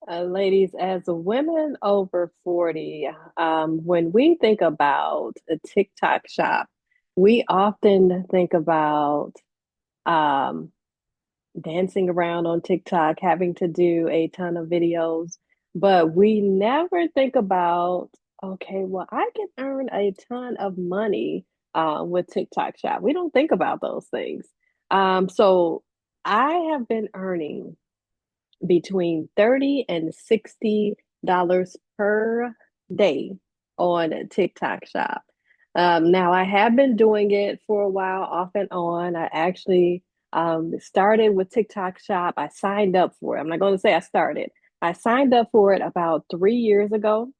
Ladies, as women over 40, when we think about a TikTok shop, we often think about um, dancing around on TikTok, having to do a ton of videos, but we never think about, okay, well, I can earn a ton of money with TikTok shop. We don't think about those things. So I have been earning between 30 and $60 per day on TikTok shop. Now I have been doing it for a while off and on. I actually started with TikTok shop. I signed up for it. I'm not going to say I started. I signed up for it about 3 years ago.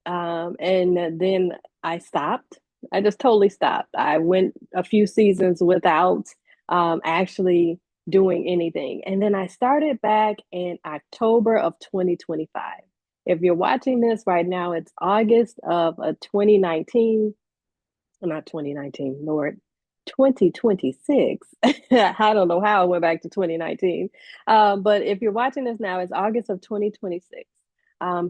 And then I stopped. I just totally stopped. I went a few seasons without actually doing anything. And then I started back in October of 2025. If you're watching this right now, it's August of 2019, not 2019, Lord, 2026. I don't know how I went back to 2019. But if you're watching this now, it's August of 2026.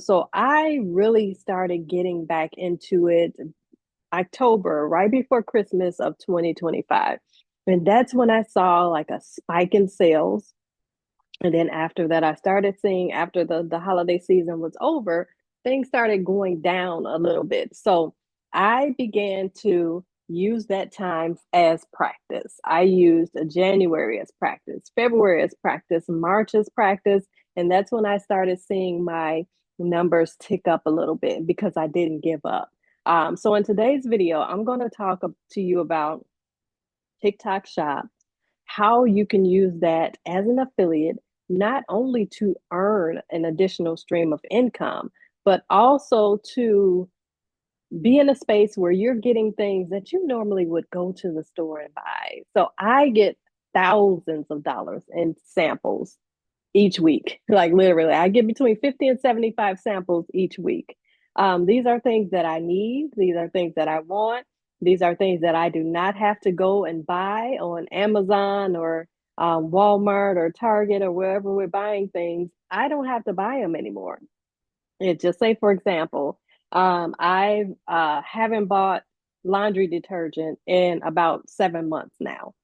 So I really started getting back into it October, right before Christmas of 2025. And that's when I saw like a spike in sales. And then after that, I started seeing after the holiday season was over, things started going down a little bit. So I began to use that time as practice. I used January as practice, February as practice, March as practice. And that's when I started seeing my numbers tick up a little bit because I didn't give up. So in today's video, I'm going to talk to you about TikTok Shop, how you can use that as an affiliate, not only to earn an additional stream of income, but also to be in a space where you're getting things that you normally would go to the store and buy. So I get thousands of dollars in samples each week. Like literally, I get between 50 and 75 samples each week. These are things that I need, these are things that I want, these are things that I do not have to go and buy on Amazon or Walmart or Target or wherever we're buying things. I don't have to buy them anymore. It just say, for example, I haven't bought laundry detergent in about 7 months now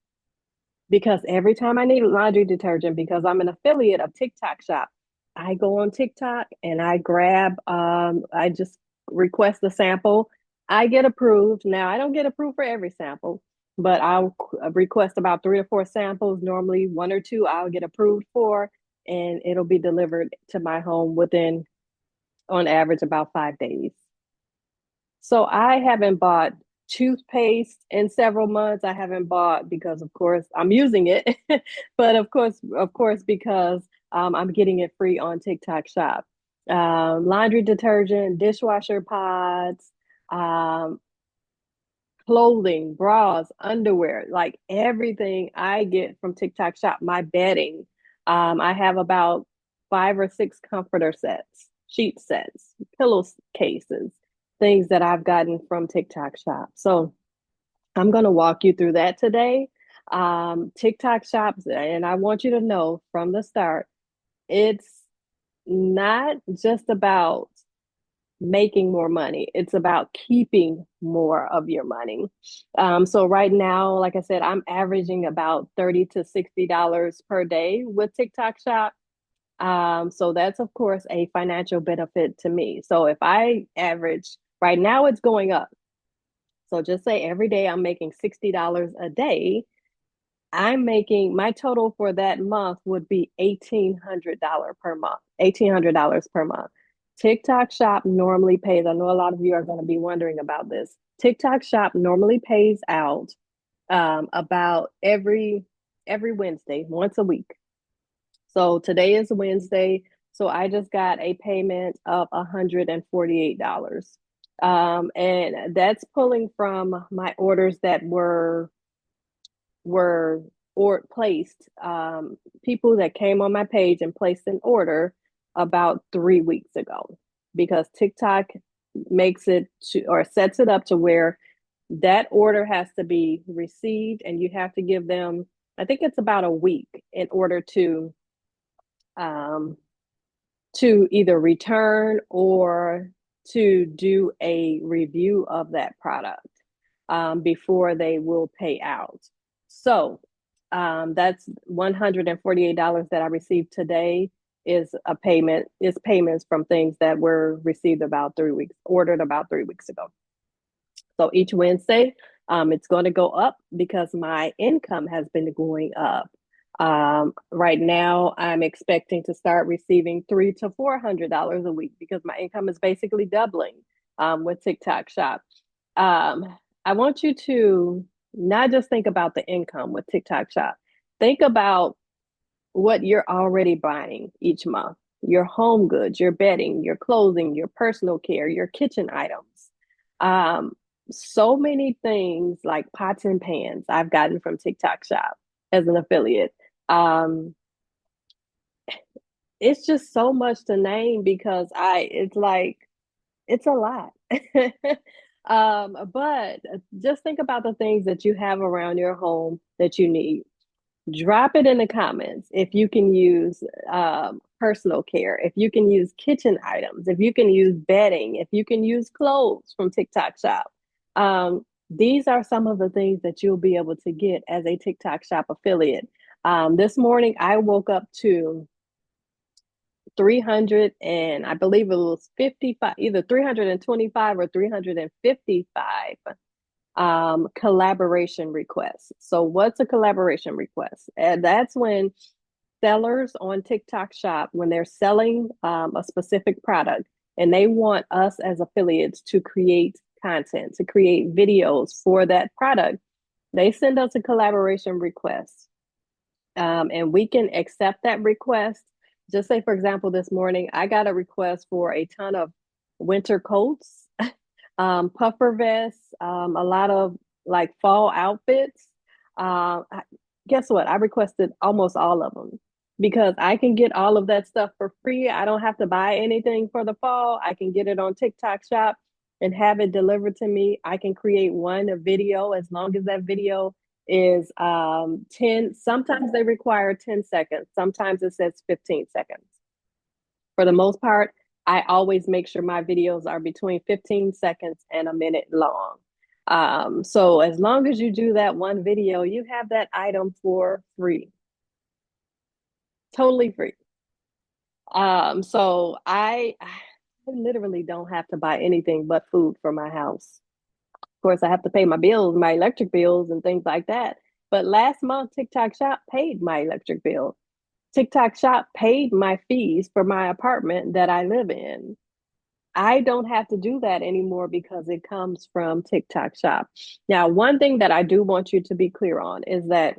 because every time I need laundry detergent, because I'm an affiliate of TikTok Shop, I go on TikTok and I grab, I just request a sample. I get approved. Now, I don't get approved for every sample, but I'll request about 3 or 4 samples. Normally, one or two I'll get approved for, and it'll be delivered to my home within, on average, about 5 days. So I haven't bought toothpaste in several months. I haven't bought because, of course, I'm using it, but of course, because I'm getting it free on TikTok Shop. Laundry detergent, dishwasher pods, um, clothing, bras, underwear, like everything I get from TikTok Shop. My bedding, I have about 5 or 6 comforter sets, sheet sets, pillow cases, things that I've gotten from TikTok Shop. So I'm going to walk you through that today. TikTok Shops, and I want you to know from the start, it's not just about making more money. It's about keeping more of your money. So right now, like I said, I'm averaging about $30 to $60 per day with TikTok Shop. So that's of course a financial benefit to me. So if I average right now, it's going up. So just say every day I'm making $60 a day. I'm making my total for that month would be $1,800 per month. $1,800 per month. TikTok Shop normally pays. I know a lot of you are going to be wondering about this. TikTok Shop normally pays out about every Wednesday, once a week. So today is Wednesday. So I just got a payment of $148. And that's pulling from my orders that were or placed, people that came on my page and placed an order about 3 weeks ago, because TikTok makes it to, or sets it up to where that order has to be received and you have to give them, I think it's about a week in order um, to either return or to do a review of that product before they will pay out. So that's $148 that I received today is payments from things that were received about 3 weeks, ordered about 3 weeks ago. So each Wednesday, it's going to go up because my income has been going up. Right now, I'm expecting to start receiving $300 to $400 a week because my income is basically doubling with TikTok Shop. I want you to not just think about the income with TikTok Shop. Think about what you're already buying each month: your home goods, your bedding, your clothing, your personal care, your kitchen items. Um, so many things like pots and pans I've gotten from TikTok Shop as an affiliate. Um, it's just so much to name because it's like, it's a lot. But just think about the things that you have around your home that you need. Drop it in the comments if you can use personal care, if you can use kitchen items, if you can use bedding, if you can use clothes from TikTok Shop. These are some of the things that you'll be able to get as a TikTok Shop affiliate. This morning, I woke up to 300 and I believe it was 55, either 325 or 355 collaboration requests. So what's a collaboration request? And that's when sellers on TikTok Shop, when they're selling a specific product and they want us as affiliates to create content, to create videos for that product, they send us a collaboration request. And we can accept that request. Just say, for example, this morning, I got a request for a ton of winter coats, puffer vests, a lot of like fall outfits. Uh, Guess what? I requested almost all of them because I can get all of that stuff for free. I don't have to buy anything for the fall. I can get it on TikTok Shop and have it delivered to me. I can create a video as long as that video is 10. Sometimes they require 10 seconds. Sometimes it says 15 seconds. For the most part, I always make sure my videos are between 15 seconds and a minute long. So as long as you do that one video, you have that item for free, totally free. So I literally don't have to buy anything but food for my house. Of course, I have to pay my bills, my electric bills, and things like that. But last month, TikTok Shop paid my electric bill. TikTok Shop paid my fees for my apartment that I live in. I don't have to do that anymore because it comes from TikTok Shop. Now, one thing that I do want you to be clear on is that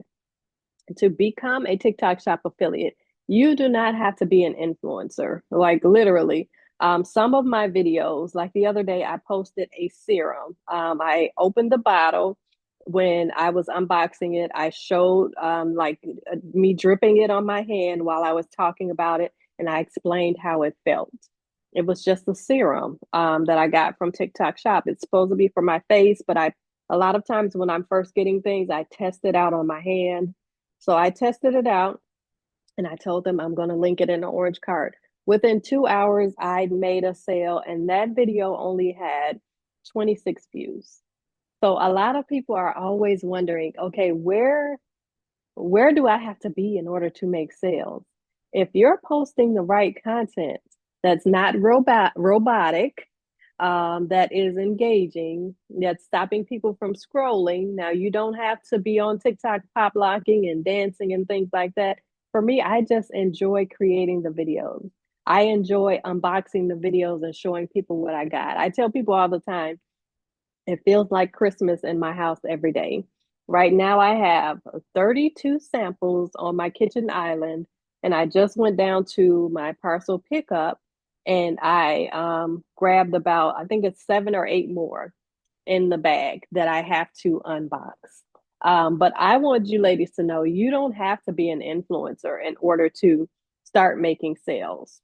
to become a TikTok Shop affiliate, you do not have to be an influencer, like literally. Some of my videos, like the other day, I posted a serum. I opened the bottle when I was unboxing it. I showed me dripping it on my hand while I was talking about it, and I explained how it felt. It was just a serum that I got from TikTok Shop. It's supposed to be for my face, but a lot of times when I'm first getting things, I test it out on my hand. So I tested it out and I told them I'm going to link it in the orange card. Within 2 hours, I made a sale, and that video only had 26 views. So a lot of people are always wondering, okay, where do I have to be in order to make sales? If you're posting the right content that's not robotic, that is engaging, that's stopping people from scrolling. Now, you don't have to be on TikTok pop locking and dancing and things like that. For me, I just enjoy creating the videos. I enjoy unboxing the videos and showing people what I got. I tell people all the time, it feels like Christmas in my house every day. Right now, I have 32 samples on my kitchen island, and I just went down to my parcel pickup and I grabbed about, I think it's 7 or 8 more in the bag that I have to unbox. But I want you ladies to know you don't have to be an influencer in order to start making sales.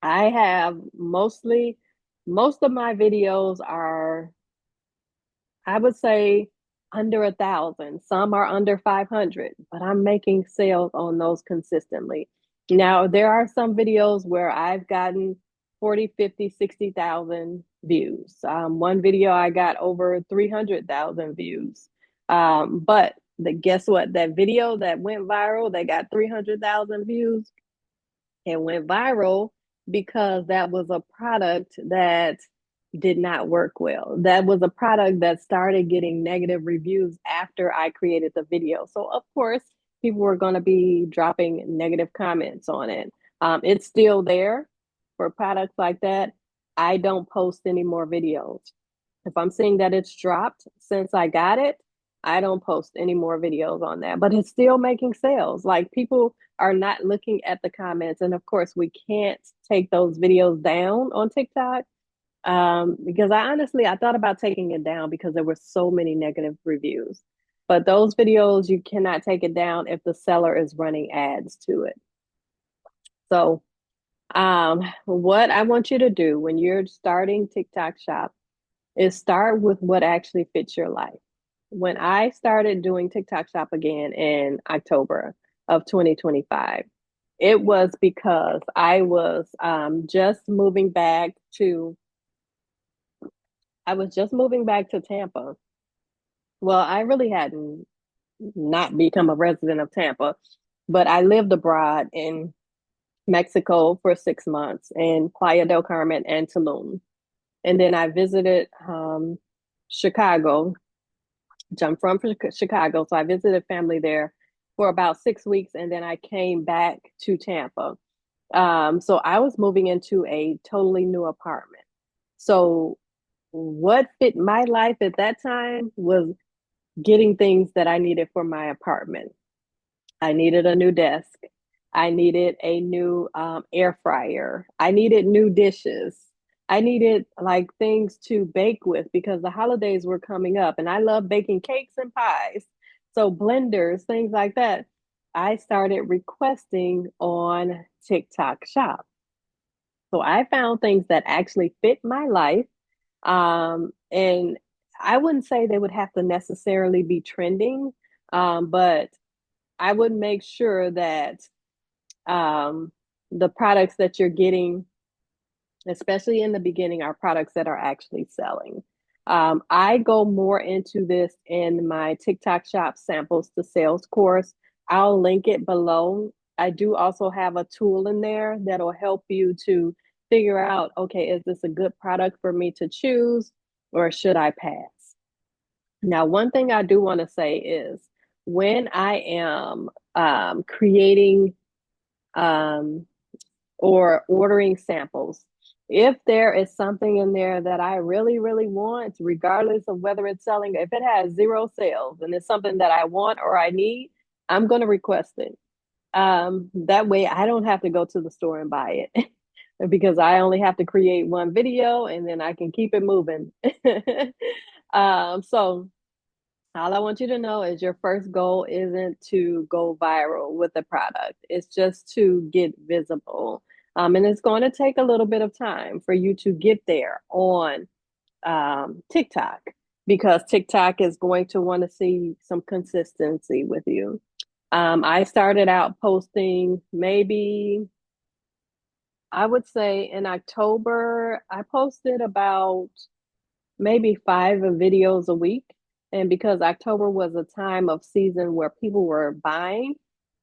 I have most of my videos are, I would say, under 1,000. Some are under 500, but I'm making sales on those consistently. Now, there are some videos where I've gotten 40, 50, 60,000 views. One video I got over 300,000 views. But guess what? That video that went viral, that got 300,000 views, it went viral because that was a product that did not work well. That was a product that started getting negative reviews after I created the video. So, of course, people were going to be dropping negative comments on it. It's still there for products like that. I don't post any more videos. If I'm seeing that it's dropped since I got it, I don't post any more videos on that. But it's still making sales. Like people are not looking at the comments. And of course, we can't take those videos down on TikTok because I thought about taking it down because there were so many negative reviews. But those videos, you cannot take it down if the seller is running ads to it. So, what I want you to do when you're starting TikTok Shop is start with what actually fits your life. When I started doing TikTok Shop again in October of 2025, it was because I was just moving back to Tampa. Well, I really hadn't not become a resident of Tampa, but I lived abroad in Mexico for 6 months in Playa del Carmen and Tulum. And then I visited Chicago, jumped from Chicago. So I visited family there for about 6 weeks, and then I came back to Tampa. So I was moving into a totally new apartment. So what fit my life at that time was getting things that I needed for my apartment. I needed a new desk. I needed a new air fryer. I needed new dishes. I needed like things to bake with because the holidays were coming up and I love baking cakes and pies. So blenders, things like that. I started requesting on TikTok Shop. So I found things that actually fit my life. And I wouldn't say they would have to necessarily be trending, but I would make sure that um, the products that you're getting, especially in the beginning, are products that are actually selling. I go more into this in my TikTok Shop samples to sales course. I'll link it below. I do also have a tool in there that'll help you to figure out, okay, is this a good product for me to choose or should I pass? Now, one thing I do want to say is when I am creating um, or ordering samples. If there is something in there that I really, really want, regardless of whether it's selling, if it has zero sales and it's something that I want or I need, I'm going to request it. That way I don't have to go to the store and buy it because I only have to create one video and then I can keep it moving. So all I want you to know is your first goal isn't to go viral with the product. It's just to get visible. And it's going to take a little bit of time for you to get there on TikTok because TikTok is going to want to see some consistency with you. I started out posting maybe, I would say in October, I posted about maybe five videos a week. And because October was a time of season where people were buying,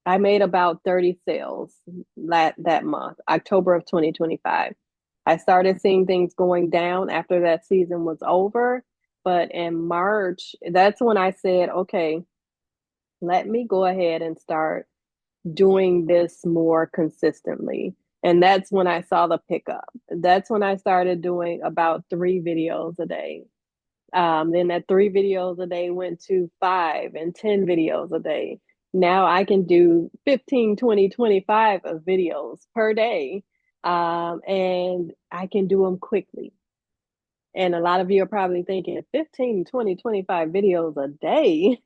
I made about 30 sales that month, October of 2025. I started seeing things going down after that season was over. But in March, that's when I said, okay, let me go ahead and start doing this more consistently. And that's when I saw the pickup. That's when I started doing about 3 videos a day. Then that 3 videos a day went to 5 and 10 videos a day. Now I can do 15, 20, 25 of videos per day. And I can do them quickly. And a lot of you are probably thinking 15, 20, 25 videos a day.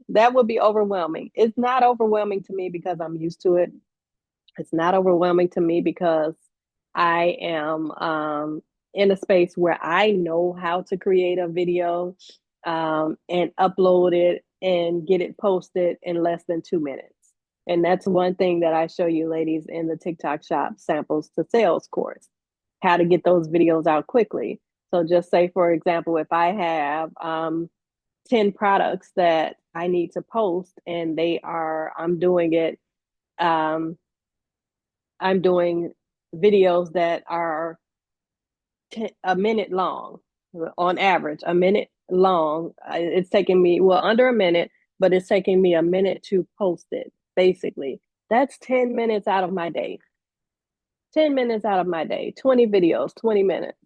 That would be overwhelming. It's not overwhelming to me because I'm used to it. It's not overwhelming to me because I am in a space where I know how to create a video and upload it and get it posted in less than 2 minutes. And that's one thing that I show you ladies in the TikTok shop samples to sales course, how to get those videos out quickly. So just say, for example, if I have 10 products that I need to post and I'm doing it, um, I'm doing videos that are a minute long, on average, a minute long. It's taking me, well, under a minute, but it's taking me a minute to post it, basically. That's 10 minutes out of my day. 10 minutes out of my day, 20 videos, 20 minutes.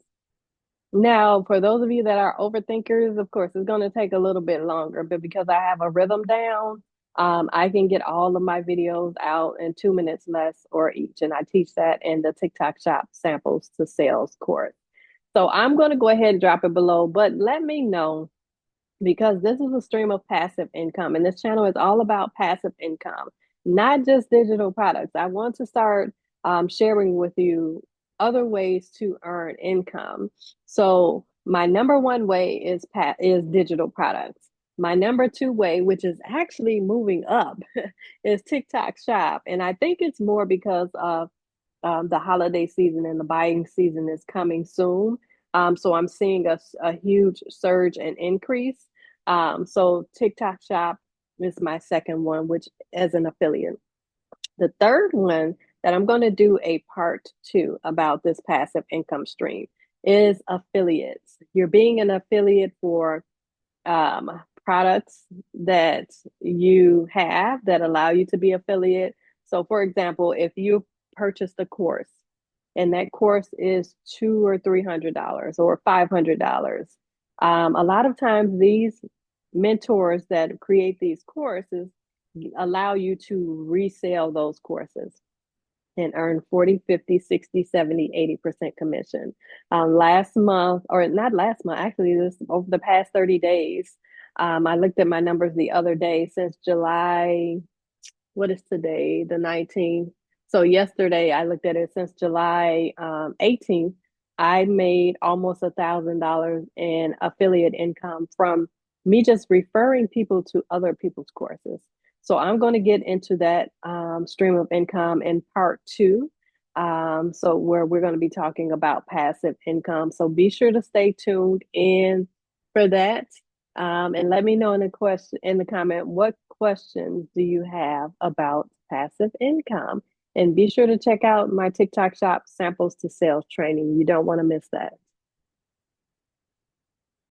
Now, for those of you that are overthinkers, of course, it's going to take a little bit longer, but because I have a rhythm down, I can get all of my videos out in 2 minutes less or each. And I teach that in the TikTok shop samples to sales course. So I'm going to go ahead and drop it below, but let me know, because this is a stream of passive income, and this channel is all about passive income, not just digital products. I want to start sharing with you other ways to earn income. So my number one way is digital products. My number two way, which is actually moving up, is TikTok Shop, and I think it's more because of the holiday season and the buying season is coming soon. So I'm seeing a huge surge and increase. So TikTok Shop is my second one, which as an affiliate. The third one that I'm going to do a part two about this passive income stream is affiliates. You're being an affiliate for products that you have that allow you to be affiliate. So, for example, if you purchased a course and that course is $200 or $300 or $500, a lot of times these mentors that create these courses allow you to resell those courses and earn 40, 50, 60, 70, 80% commission. Last month, or not last month, actually, this over the past 30 days, I looked at my numbers the other day since July, what is today, the 19th. So yesterday, I looked at it since July 18th. I made almost $1,000 in affiliate income from me just referring people to other people's courses. So I'm going to get into that stream of income in part two. So where we're going to be talking about passive income. So be sure to stay tuned in for that. And let me know in the comment, what questions do you have about passive income? And be sure to check out my TikTok shop samples to sales training. You don't want to miss that.